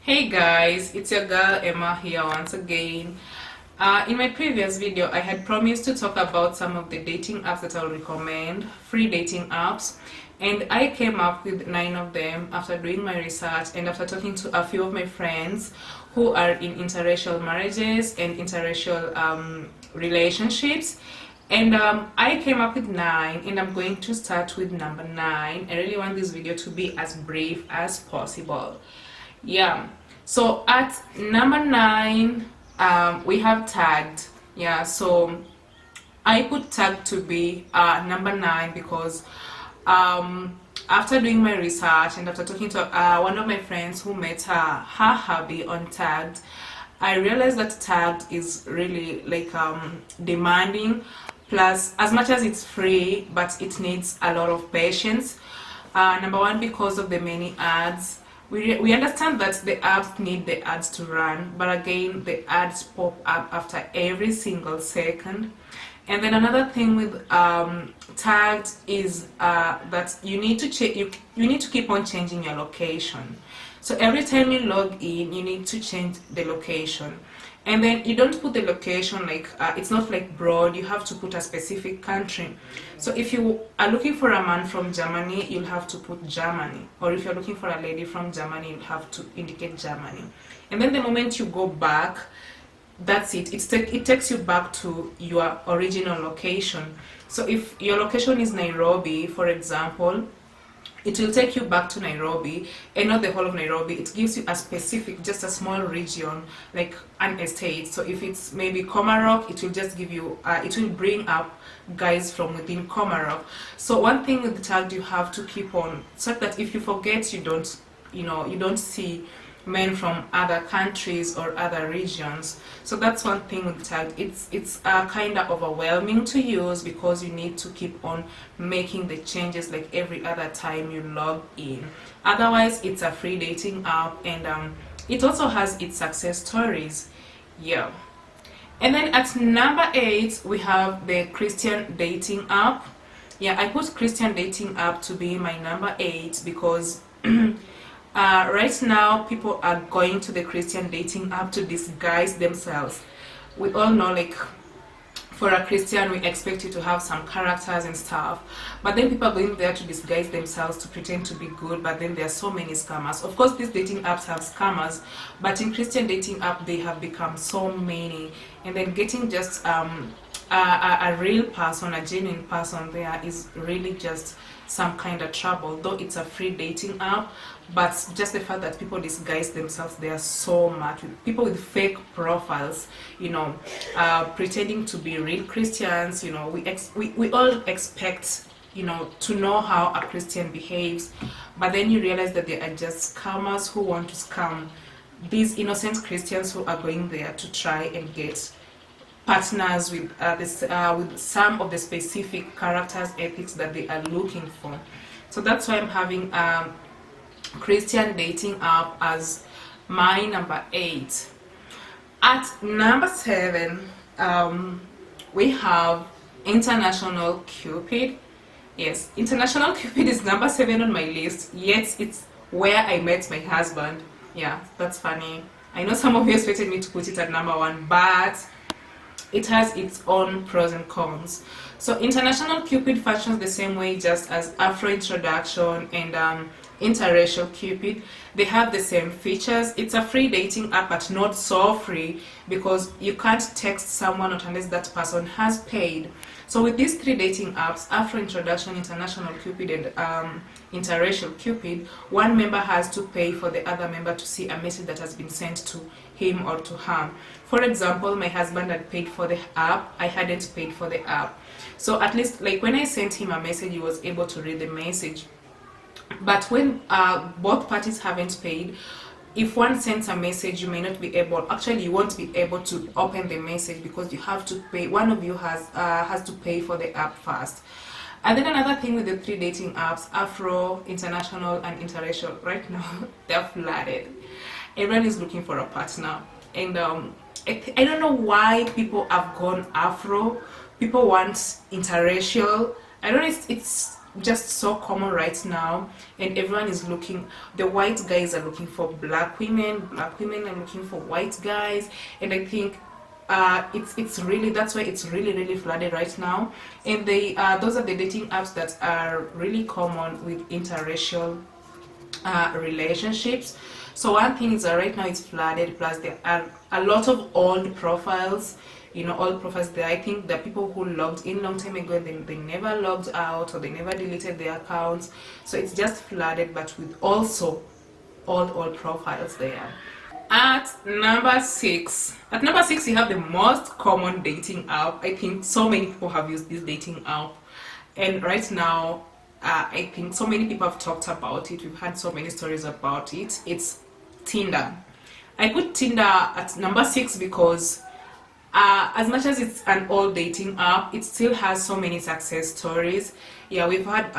Hey guys, it's your girl Emma here once again. In my previous video, I had promised to talk about some of the dating apps that I'll recommend, free dating apps, and I came up with 9 of them after doing my research and after talking to a few of my friends who are in interracial marriages and interracial relationships. And I came up with 9, and I'm going to start with number 9. I really want this video to be as brief as possible. Yeah, so at number 9, we have tagged. Yeah, so I put tag to be number 9 because after doing my research and after talking to one of my friends who met her hubby on tagged, I realized that tagged is really like demanding. Plus, as much as it's free, but it needs a lot of patience. Number one, because of the many ads. We understand that the apps need the ads to run, but again, the ads pop up after every single second. And then another thing with tagged is that you need to you need to keep on changing your location. So every time you log in, you need to change the location. And then you don't put the location like it's not like broad, you have to put a specific country. So if you are looking for a man from Germany, you'll have to put Germany, or if you're looking for a lady from Germany, you'll have to indicate Germany. And then the moment you go back, that's it. It takes you back to your original location. So if your location is Nairobi, for example, it will take you back to Nairobi, and not the whole of Nairobi. It gives you a specific, just a small region, like an estate. So if it's maybe Komarok, it will just give you, it will bring up guys from within Komarok. So one thing with the tag you have to keep on, so that if you forget, you don't see men from other countries or other regions. So that's one thing with tag. It's kind of overwhelming to use because you need to keep on making the changes like every other time you log in. Otherwise, it's a free dating app, and it also has its success stories. Yeah. And then at number 8, we have the Christian dating app. Yeah, I put Christian dating app to be my number 8 because right now people are going to the Christian dating app to disguise themselves. We all know, like, for a Christian, we expect you to have some characters and stuff, but then people are going there to disguise themselves, to pretend to be good, but then there are so many scammers. Of course, these dating apps have scammers, but in Christian dating app they have become so many, and then getting just a real person, a genuine person there is really just some kind of trouble. Though it's a free dating app, but just the fact that people disguise themselves there so much, with people with fake profiles, pretending to be real Christians. We all expect to know how a Christian behaves, but then you realize that they are just scammers who want to scam these innocent Christians who are going there to try and get partners with with some of the specific characters, ethics that they are looking for. So that's why I'm having Christian dating app as my number 8. At number 7, we have International Cupid. Yes, International Cupid is number 7 on my list, yet it's where I met my husband. Yeah, that's funny. I know some of you expected me to put it at number 1, but it has its own pros and cons. So International Cupid functions the same way just as Afro Introduction and Interracial Cupid. They have the same features. It's a free dating app, but not so free because you can't text someone unless that person has paid. So with these 3 dating apps, Afro Introduction, International Cupid, and Interracial Cupid, one member has to pay for the other member to see a message that has been sent to him or to her. For example, my husband had paid for the app, I hadn't paid for the app. So at least, like, when I sent him a message, he was able to read the message. But when both parties haven't paid, if one sends a message, you may not be able, actually you won't be able to open the message because you have to pay. One of you has to pay for the app first. And then another thing with the 3 dating apps, Afro, International, and Interracial, right now they're flooded. Everyone is looking for a partner, and I don't know why people have gone Afro. People want interracial. I don't know, it's just so common right now, and everyone is looking. The white guys are looking for black women, black women are looking for white guys, and I think it's really, that's why it's really flooded right now. And they those are the dating apps that are really common with interracial relationships. So one thing is that right now it's flooded, plus there are a lot of old profiles, old profiles there. I think the people who logged in long time ago, they never logged out, or they never deleted their accounts, so it's just flooded, but with also old profiles there. At number six you have the most common dating app. I think so many people have used this dating app, and right now I think so many people have talked about it. We've had so many stories about it. It's Tinder. I put Tinder at number 6 because as much as it's an old dating app, it still has so many success stories. Yeah, we've had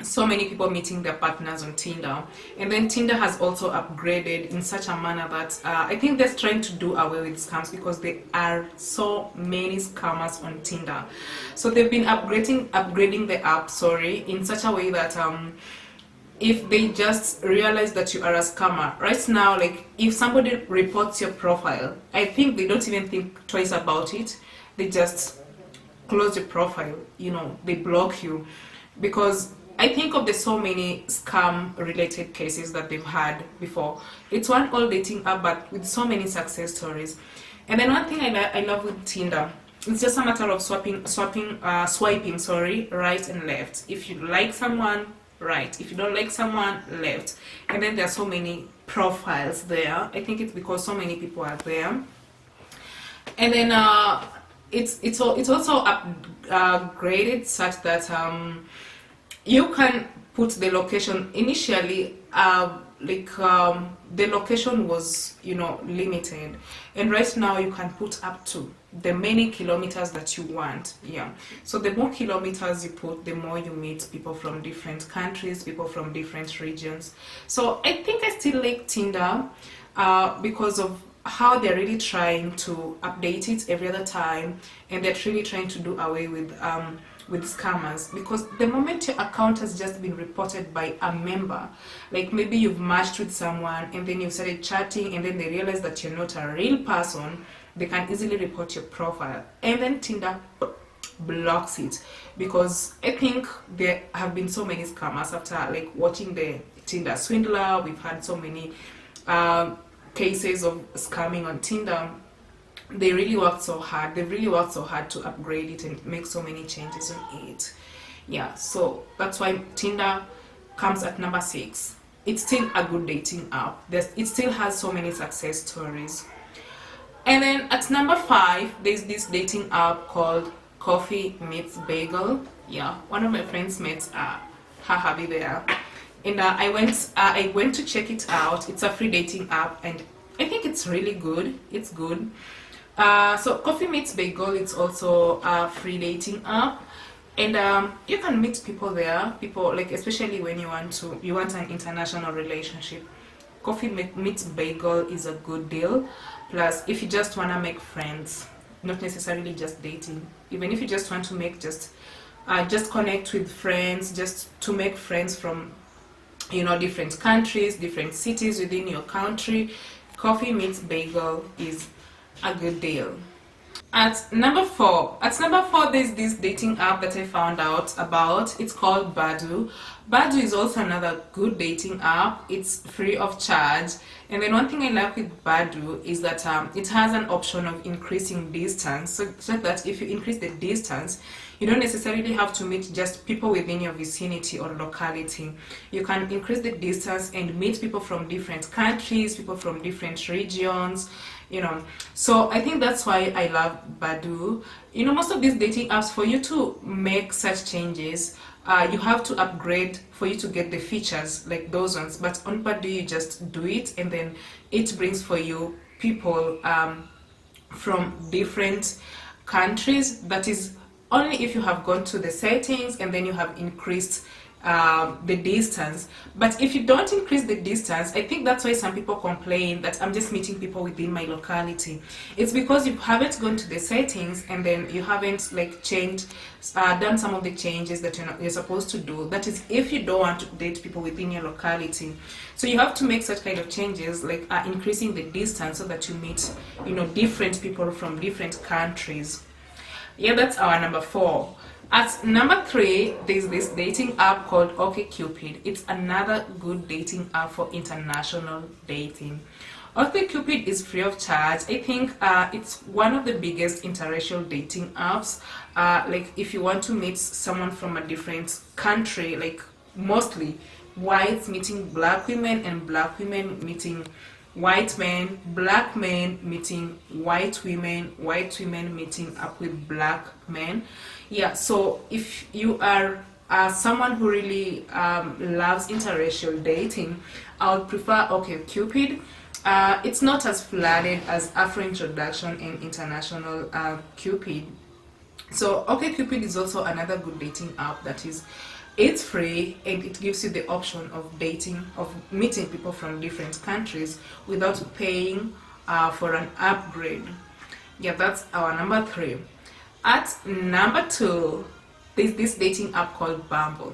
so many people meeting their partners on Tinder, and then Tinder has also upgraded in such a manner that I think they're trying to do away with scams, because there are so many scammers on Tinder. So they've been upgrading the app, in such a way that if they just realize that you are a scammer right now, like if somebody reports your profile, I think they don't even think twice about it. They just close your profile, they block you, because I think of the so many scam related cases that they've had before. It's one old dating app, but with so many success stories. And then one thing I love with Tinder, it's just a matter of swiping, right and left. If you like someone, right. If you don't like someone, left. And then there are so many profiles there. I think it's because so many people are there. And then it's also upgraded such that you can put the location. Initially the location was limited, and right now you can put up to the many kilometers that you want. Yeah, so the more kilometers you put, the more you meet people from different countries, people from different regions. So I think I still like Tinder because of how they're really trying to update it every other time, and they're really trying to do away with scammers. Because the moment your account has just been reported by a member, like maybe you've matched with someone and then you've started chatting, and then they realize that you're not a real person, they can easily report your profile, and then Tinder blocks it. Because I think there have been so many scammers after like watching the Tinder Swindler. We've had so many cases of scamming on Tinder. They really worked so hard. They really worked so hard to upgrade it and make so many changes on it. Yeah, so that's why Tinder comes at number 6. It's still a good dating app. It still has so many success stories. And then at number 5, there's this dating app called Coffee Meets Bagel. Yeah, one of my friends met her hubby there, and I went to check it out. It's a free dating app, and I think it's really good. It's good. So Coffee Meets Bagel, it's also a free dating app, and you can meet people there. People, like, especially when you want an international relationship. Coffee Meets Bagel is a good deal. Plus, if you just want to make friends, not necessarily just dating, even if you just want to make just connect with friends, just to make friends from different countries, different cities within your country, Coffee Meets Bagel is a good deal. At number 4, there's this dating app that I found out about. It's called Badoo. Badoo is also another good dating app. It's free of charge. And then one thing I like with Badoo is that it has an option of increasing distance, so that if you increase the distance, you don't necessarily have to meet just people within your vicinity or locality. You can increase the distance and meet people from different countries, people from different regions, So I think that's why I love Badoo. Most of these dating apps, for you to make such changes, you have to upgrade for you to get the features like those ones. But on Badoo, you just do it, and then it brings for you people from different countries. That is only if you have gone to the settings and then you have increased the distance. But if you don't increase the distance, I think that's why some people complain that I'm just meeting people within my locality. It's because you haven't gone to the settings, and then you haven't like changed, done some of the changes that you're supposed to do. That is, if you don't want to date people within your locality. So you have to make such kind of changes, like increasing the distance, so that you meet, different people from different countries. Yeah, that's our number 4. At number 3, there's this dating app called Cupid. It's another good dating app for international dating. Cupid is free of charge. I think it's one of the biggest interracial dating apps. Like if you want to meet someone from a different country, like mostly whites meeting black women, and black women meeting white men, black men meeting white women meeting up with black men. Yeah, so if you are someone who really loves interracial dating, I would prefer Cupid. It's not as flooded as Afro Introduction and International Cupid. So Cupid is also another good dating app that is, it's free, and it gives you the option of meeting people from different countries without paying for an upgrade. Yeah, that's our number 3. At number 2, there's this dating app called Bumble.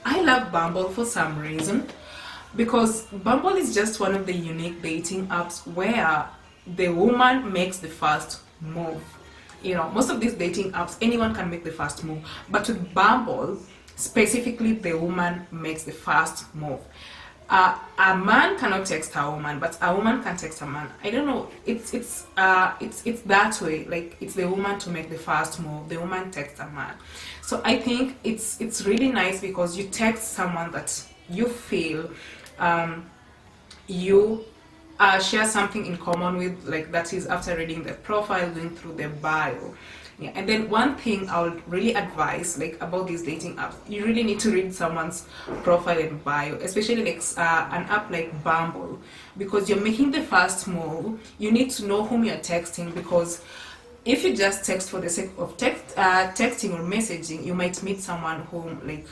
I love Bumble for some reason, because Bumble is just one of the unique dating apps where the woman makes the first move. Most of these dating apps, anyone can make the first move, but with Bumble, specifically the woman makes the first move. A man cannot text a woman, but a woman can text a man. I don't know. It's that way. Like, it's the woman to make the first move. The woman texts a man. So I think it's really nice, because you text someone that you feel you share something in common with, like that is after reading the profile, going through the bio. Yeah, and then one thing I would really advise, like about these dating apps, you really need to read someone's profile and bio, especially like an app like Bumble, because you're making the first move. You need to know whom you're texting, because if you just text for the sake of texting or messaging, you might meet someone whom like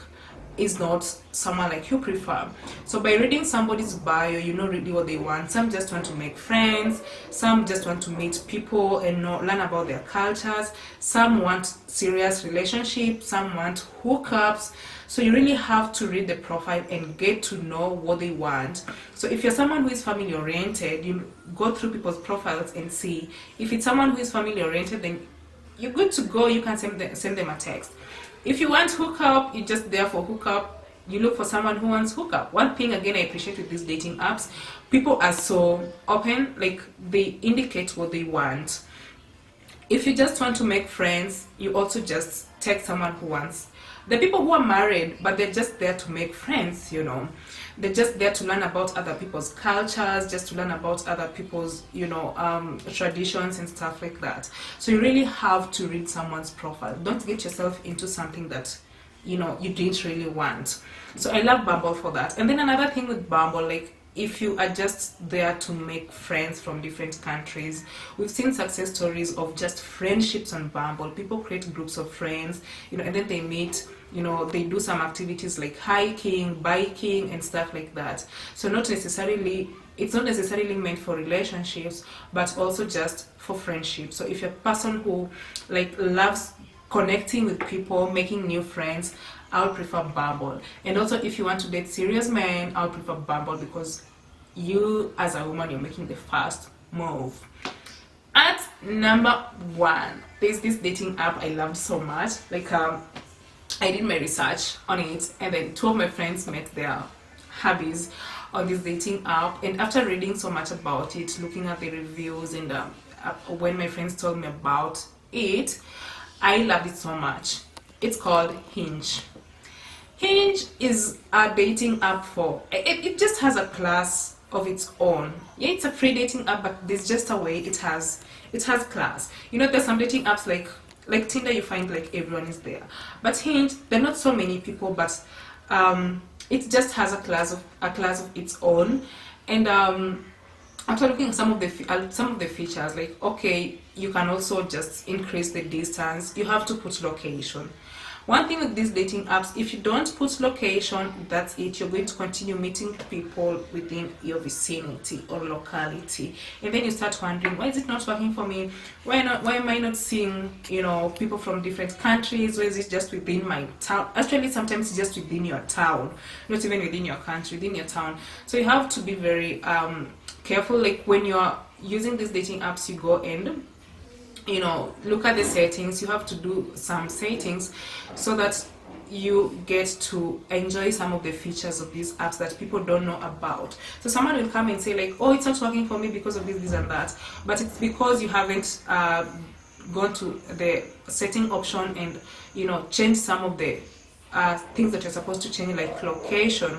is not someone like you prefer. So by reading somebody's bio, you know really what they want. Some just want to make friends, some just want to meet people and learn about their cultures, some want serious relationships, some want hookups. So you really have to read the profile and get to know what they want. So if you're someone who is family oriented, you go through people's profiles and see. If it's someone who is family oriented, then you're good to go. You can send them a text. If you want hookup, you're just there for hookup. You look for someone who wants hookup. One thing again I appreciate with these dating apps, people are so open, like they indicate what they want. If you just want to make friends, you also just text someone who wants. The people who are married, but they're just there to make friends, They're just there to learn about other people's cultures, just to learn about other people's, traditions and stuff like that. So you really have to read someone's profile. Don't get yourself into something that, you didn't really want. So I love Bumble for that. And then another thing with Bumble, like, if you are just there to make friends from different countries, we've seen success stories of just friendships on Bumble. People create groups of friends, and then they meet, they do some activities like hiking, biking, and stuff like that. So it's not necessarily meant for relationships, but also just for friendships. So if you're a person who like loves connecting with people, making new friends, I would prefer Bumble. And also, if you want to date serious men, I would prefer Bumble, because you as a woman, you're making the first move. At number 1, there's this dating app I love so much. Like, I did my research on it, and then 2 of my friends met their hubbies on this dating app. And after reading so much about it, looking at the reviews, and when my friends told me about it, I loved it so much. It's called Hinge. Hinge is a dating app for it just has a class of its own. Yeah, it's a free dating app, but there's just a way it has class. There's some dating apps like Tinder, you find like everyone is there, but Hinge, there are not so many people, but it just has a class of its own. And after looking at some of the features, like, okay, you can also just increase the distance. You have to put location, One thing with these dating apps, if you don't put location, that's it. You're going to continue meeting people within your vicinity or locality, and then you start wondering, why is it not working for me? Why am I not seeing, you know, people from different countries? Why is it just within my town? Actually, sometimes it's just within your town, not even within your country, within your town. So you have to be very careful. Like when you're using these dating apps, you go and, you know, look at the settings. You have to do some settings so that you get to enjoy some of the features of these apps that people don't know about. So someone will come and say like, oh, it's not working for me because of this and that, but it's because you haven't gone to the setting option and, you know, change some of the things that you're supposed to change, like location,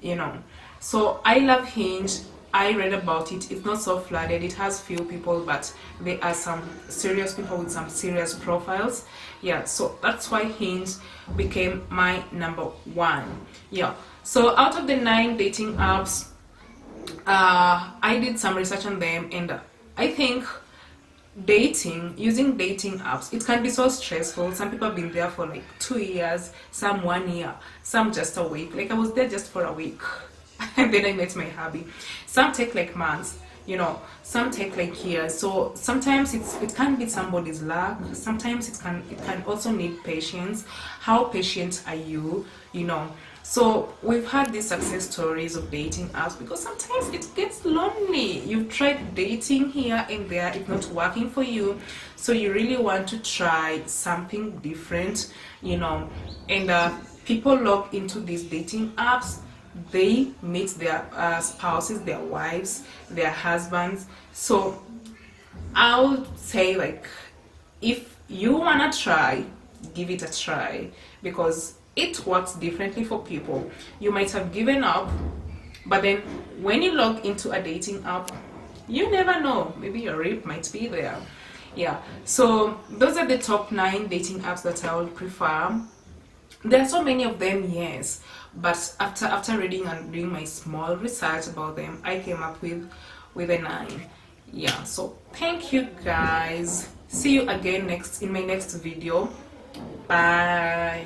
you know. So I love Hinge. I read about it. It's not so flooded. It has few people, but there are some serious people with some serious profiles. Yeah, so that's why Hinge became my number one. Yeah, so out of the 9 dating apps, I did some research on them, and I think using dating apps, it can be so stressful. Some people have been there for like 2 years, some 1 year, some just a week. Like I was there just for a week and then I met my hubby. Some take like months, you know, some take like years. So sometimes it can be somebody's luck. Sometimes it can also need patience. How patient are you, you know? So we've had these success stories of dating apps, because sometimes it gets lonely. You've tried dating here and there, it's not working for you, so you really want to try something different, you know. And people log into these dating apps, they meet their spouses, their wives, their husbands. So I'll say, like, if you wanna try, give it a try, because it works differently for people. You might have given up, but then when you log into a dating app, you never know, maybe your rep might be there. Yeah, so those are the top 9 dating apps that I would prefer. There are so many of them, yes, but after reading and doing my small research about them, I came up with a 9. Yeah, so thank you guys. See you again in my next video. Bye.